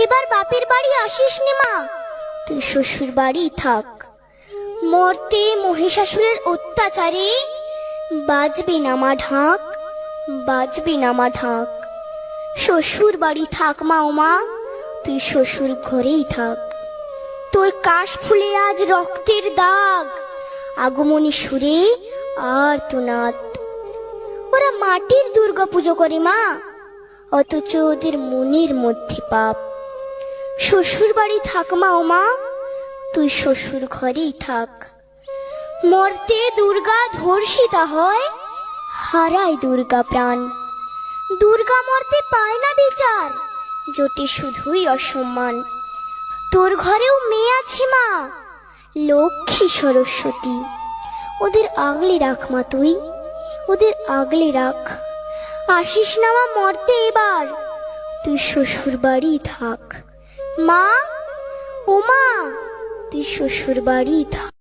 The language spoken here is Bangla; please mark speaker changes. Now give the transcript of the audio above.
Speaker 1: এবার বাপের বাড়ি আসিস নে মা, তুই শ্বশুর বাড়ি থাক। মর্তে মহিষাসুরের অত্যাচারে বাজবে না মা ঢাক, বাজবে না মা ঢাক। শ্বশুর বাড়ি থাক মা ও মা, তুই শ্বশুর ঘরেই থাক। তোর কাশ ফুলে আজ রক্তের দাগ, আগমনী সুরে আর তো নাদ। ওরা মাটির দুর্গা পুজো করে মা, অথচ ওদের মনের মধ্যে পাপ। শ্বশুর বাড়ি থাক মা ও মা, তুই শ্বশুর ঘরেই থাক। মর্তে দুর্গা ধর্ষিতা হয়, হারায় দুর্গা প্রাণ। দুর্গা মর্তে পায় না বিচার, জোটে শুধুই অসম্মান। তোর ঘরেও মেয়ে আছে মা, লক্ষ্মী সরস্বতী, ওদের আগলে রাখ মা তুই, ওদের আগলে রাখ। আসিস না মা মর্তে এবার, তুই শ্বশুর বাড়ি থাক। মা ও মা, তুই শ্বশুর বাড়ি থাক।